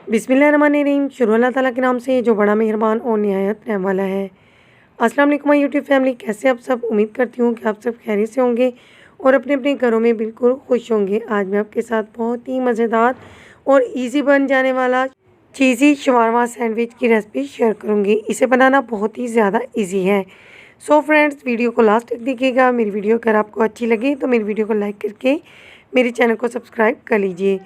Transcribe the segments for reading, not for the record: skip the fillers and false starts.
बिस्मिल्लाहिर्रहमानिर्रहीम। शुरू अल्लाह ताला के नाम से जो बड़ा मेहरबान और निहायत रहम वाला है। अस्सलाम वालेकुम माय यूट्यूब फैमिली, कैसे आप सब? उम्मीद करती हूँ कि आप सब खैरियत से होंगे और अपने अपने घरों में बिल्कुल खुश होंगे। आज मैं आपके साथ बहुत ही मज़ेदार और ईज़ी बन जाने वाला चीज़ी शवारमा सैंडविच की रेसिपी शेयर करूँगी। इसे बनाना बहुत ही ज़्यादा ईजी है। सो फ्रेंड्स, वीडियो को लास्ट तक देखिएगा। मेरी वीडियो अगर आपको अच्छी लगे तो मेरी वीडियो को लाइक करके मेरे चैनल को सब्सक्राइब कर लीजिए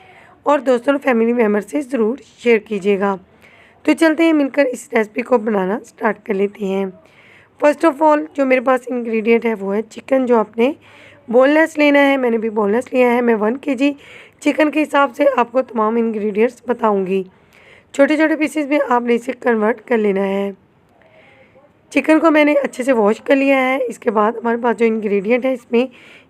और दोस्तों और फैमिली मेम्बर से ज़रूर शेयर कीजिएगा। तो चलते हैं मिलकर इस रेसिपी को बनाना स्टार्ट कर लेते हैं। फर्स्ट ऑफ ऑल जो मेरे पास इंग्रेडिएंट है वो है चिकन, जो आपने बोनलेस लेना है। मैंने भी बोनलेस लिया है। मैं 1 केजी चिकन के हिसाब से आपको तमाम इंग्रेडिएंट्स बताऊंगी। छोटे छोटे पीसेस में आपने इसे कन्वर्ट कर लेना है। चिकन को मैंने अच्छे से वॉश कर लिया है। इसके बाद हमारे पास जो इंग्रेडिएंट है इसमें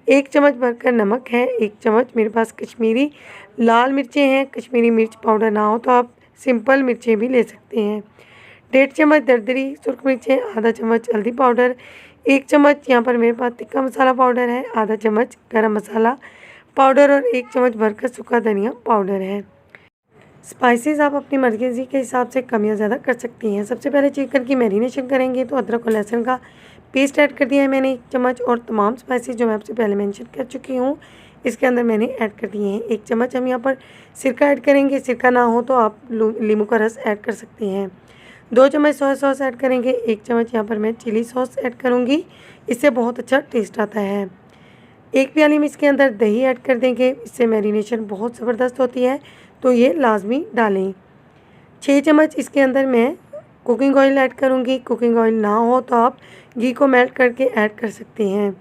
1 चम्मच भरकर नमक है, 1 चम्मच मेरे पास कश्मीरी लाल मिर्चें हैं। कश्मीरी मिर्च पाउडर ना हो तो आप सिंपल मिर्चें भी ले सकते हैं। 1.5 चम्मच दरदरी सुरख मिर्चें, आधा चम्मच हल्दी पाउडर, 1 चम्मच यहाँ पर मेरे पास तिक्का मसाला पाउडर है, आधा चम्मच गरम मसाला पाउडर और 1 चम्मच भरकर सूखा धनिया पाउडर है। स्पाइसेस आप अपनी मर्ज़ी के हिसाब से कम या ज़्यादा कर सकती हैं। सबसे पहले चिकन की मैरिनेशन करेंगे तो अदरक और लहसुन का पेस्ट ऐड कर दिया है मैंने 1 चम्मच, और तमाम स्पाइसेस जो मैं आपसे पहले मेंशन कर चुकी हूँ इसके अंदर मैंने ऐड कर दिए हैं। 1 चम्मच हम यहाँ पर सिरका ऐड करेंगे। सिरका ना हो तो आप नींबू का रस ऐड कर सकते हैं। 2 चम्मच सोया सॉस ऐड करेंगे। 1 चम्मच यहाँ पर मैं चिली सॉस ऐड करूँगी, इससे बहुत अच्छा टेस्ट आता है। 1 प्याली में इसके अंदर दही ऐड कर देंगे, इससे मैरिनेशन बहुत ज़बरदस्त होती है, तो ये लाजमी डालें। 6 चम्मच इसके अंदर मैं कुकिंग ऑयल ऐड करूँगी। कुकिंग ऑयल ना हो तो आप घी को मेल्ट करके ऐड कर सकते हैं।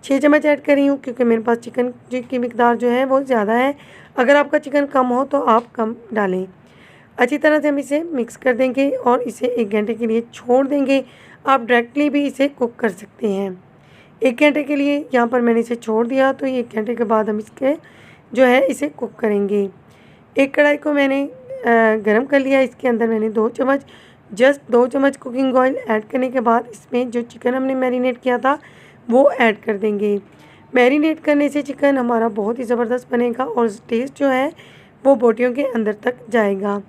6 चम्मच ऐड कर रही हूँ क्योंकि मेरे पास चिकन की मिकदार जो है वो ज़्यादा है। अगर आपका चिकन कम हो तो आप कम डालें। अच्छी तरह से हम इसे मिक्स कर देंगे और इसे 1 घंटे के लिए छोड़ देंगे। आप डायरेक्टली भी इसे कुक कर सकते हैं। 1 घंटे के लिए यहाँ पर मैंने इसे छोड़ दिया, तो 1 घंटे के बाद हम इसके जो है इसे कुक करेंगे। एक कढ़ाई को मैंने गरम कर लिया। इसके अंदर मैंने 2 चम्मच जस्ट 2 चम्मच कुकिंग ऑयल ऐड करने के बाद इसमें जो चिकन हमने मैरिनेट किया था वो ऐड कर देंगे। मैरिनेट करने से चिकन हमारा बहुत ही ज़बरदस्त बनेगा और टेस्ट जो है वो बोटियों के अंदर तक जाएगा।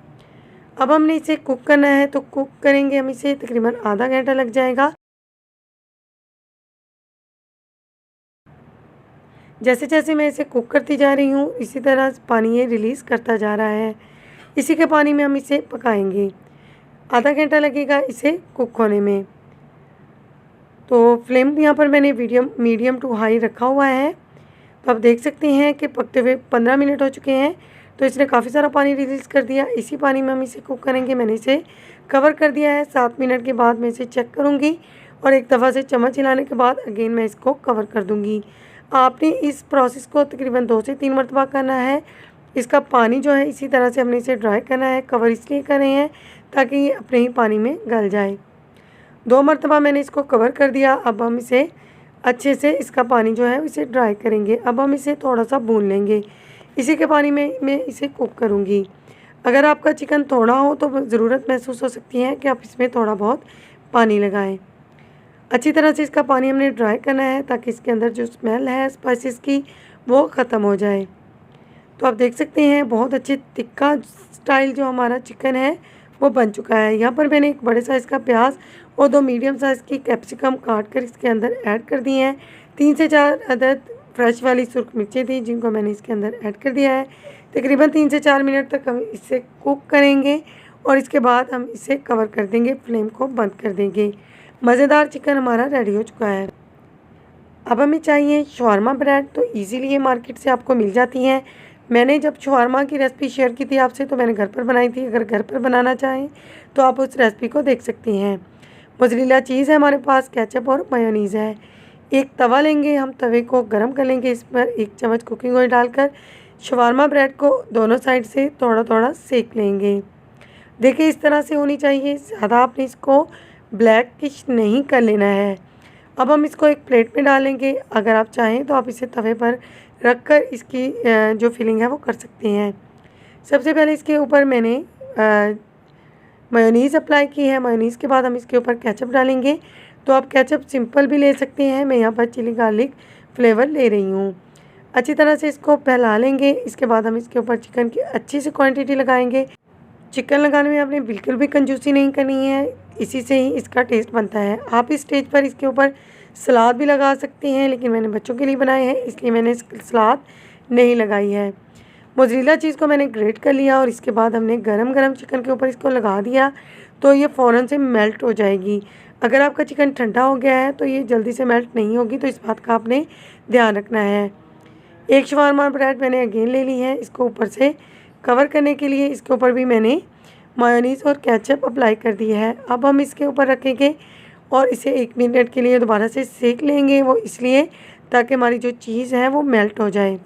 अब हमने इसे कुक करना है, तो कुक करेंगे हम इसे, तकरीबन आधा घंटा लग जाएगा। जैसे जैसे मैं इसे कुक करती जा रही हूँ इसी तरह पानी ये रिलीज़ करता जा रहा है। इसी के पानी में हम इसे पकाएंगे। आधा घंटा लगेगा इसे कुक होने में। तो फ्लेम यहाँ पर मैंने मीडियम टू हाई रखा हुआ है। तो आप देख सकते हैं कि पकते हुए 15 मिनट हो चुके हैं, तो इसने काफ़ी सारा पानी रिलीज़ कर दिया। इसी पानी में हम इसे कुक करेंगे। मैंने इसे कवर कर दिया है। 7 मिनट के बाद मैं इसे चेक करूँगी और एक दफ़ा से चम्मच हिलाने के बाद अगेन मैं इसको कवर कर दूँगी। आपने इस प्रोसेस को तकरीबन 2 से 3 मरतबा करना है। इसका पानी जो है इसी तरह से हमने इसे ड्राई करना है। कवर इसलिए कर रहे हैं ताकि ये अपने ही पानी में गल जाए। 2 मरतबा मैंने इसको कवर कर दिया। अब हम इसे अच्छे से इसका पानी जो है इसे ड्राई करेंगे। अब हम इसे थोड़ा सा भून लेंगे। इसी के पानी में मैं इसे कुक करूँगी। अगर आपका चिकन थोड़ा हो तो ज़रूरत महसूस हो सकती है कि आप इसमें थोड़ा बहुत पानी लगाएं। अच्छी तरह से इसका पानी हमने ड्राई करना है ताकि इसके अंदर जो स्मेल है स्पाइसेस की वो ख़त्म हो जाए। तो आप देख सकते हैं बहुत अच्छे तिक्का स्टाइल जो हमारा चिकन है वो बन चुका है। यहाँ पर मैंने एक बड़े साइज़ का प्याज और 2 मीडियम साइज़ की कैप्सिकम काट कर इसके अंदर ऐड कर दी हैं। 3 से 4 अदद फ्रेश वाली सुरख मिर्चें थी जिनको मैंने इसके अंदर ऐड कर दिया है। तकरीबन 3 से 4 मिनट तक हम इसे कुक करेंगे और इसके बाद हम इसे कवर कर देंगे, फ्लेम को बंद कर देंगे। मज़ेदार चिकन हमारा रेडी हो चुका है। अब हमें चाहिए शवारमा ब्रेड, तो इजीली ये मार्केट से आपको मिल जाती हैं। मैंने जब शवारमा की रेसिपी शेयर की थी आपसे तो मैंने घर पर बनाई थी। अगर घर पर बनाना चाहें तो आप उस रेसिपी को देख सकती हैं। मोज़रेला चीज़ है हमारे पास, केचप और मेयोनीज़ है। एक तवा लेंगे, हम तवे को गरम कर लेंगे। इस पर 1 चम्मच कुकिंग ऑयल डालकर शवारमा ब्रेड को दोनों साइड से थोड़ा थोड़ा सेक लेंगे। देखिए इस तरह से होनी चाहिए, ज़्यादा आपने इसको ब्लैकिश नहीं कर लेना है। अब हम इसको एक प्लेट में डालेंगे। अगर आप चाहें तो आप इसे तवे पर रखकर इसकी जो फिलिंग है वो कर सकते हैं। सबसे पहले इसके ऊपर मैंने मेयोनीज़ अप्लाई की है। मेयोनीज़ के बाद हम इसके ऊपर केचप डालेंगे। तो आप केचप सिंपल भी ले सकते हैं, मैं यहाँ पर चिली गार्लिक फ्लेवर ले रही हूँ। अच्छी तरह से इसको फैला लेंगे। इसके बाद हम इसके ऊपर चिकन की अच्छी सी क्वांटिटी लगाएंगे। चिकन लगाने में आपने बिल्कुल भी कंजूसी नहीं करनी है, इसी से ही इसका टेस्ट बनता है। आप इस स्टेज पर इसके ऊपर सलाद भी लगा सकते हैं, लेकिन मैंने बच्चों के लिए बनाए हैं इसलिए मैंने सलाद नहीं लगाई है। मोज़रेला चीज़ को मैंने ग्रेट कर लिया और इसके बाद हमने गरम-गरम चिकन के ऊपर इसको लगा दिया तो ये फ़ौरन से मेल्ट हो जाएगी। अगर आपका चिकन ठंडा हो गया है तो ये जल्दी से मेल्ट नहीं होगी, तो इस बात का आपने ध्यान रखना है। एक शवारमा ब्रेड मैंने अगेन ले ली है, इसको ऊपर से कवर करने के लिए इसके ऊपर भी मैंने मायोनीज़ और केचप अप्लाई कर दिया है। अब हम इसके ऊपर रखेंगे और इसे 1 मिनट के लिए दोबारा से सेक लेंगे, वो इसलिए ताकि हमारी जो चीज़ है वो मेल्ट हो जाए।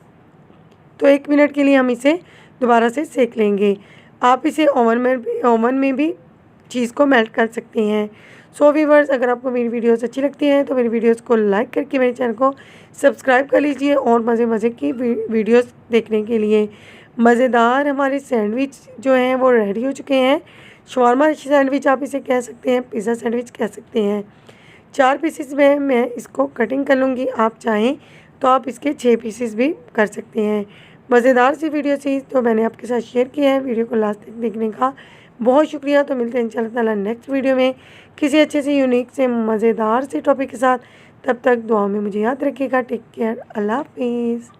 तो 1 मिनट के लिए हम इसे दोबारा से सेक लेंगे। आप इसे ओवन में भी चीज़ को मेल्ट कर सकते हैं। सो व्यूअर्स, अगर आपको मेरी वीडियोस अच्छी लगती हैं तो मेरी वीडियोस को लाइक करके मेरे चैनल को सब्सक्राइब कर लीजिए और मज़े की वीडियोस देखने के लिए। मज़ेदार हमारे सैंडविच जो हैं वो रेडी हो चुके हैं। शवारमा सैंडविच आप इसे कह सकते हैं, पिज़्ज़ा सैंडविच कह सकते हैं। 4 पीसेस में मैं इसको कटिंग कर लूँगी, आप चाहें तो आप इसके 6 पीसेस भी कर सकते हैं। मज़ेदार सी वीडियो थी तो मैंने आपके साथ शेयर किया है। वीडियो को लास्ट तक देखने का बहुत शुक्रिया। तो मिलते हैं इंशाअल्लाह ताला नेक्स्ट वीडियो में किसी अच्छे से यूनिक से मज़ेदार से टॉपिक के साथ। तब तक दुआ में मुझे याद रखिएगा। टेक केयर, अल्लाह हाफ़िज़।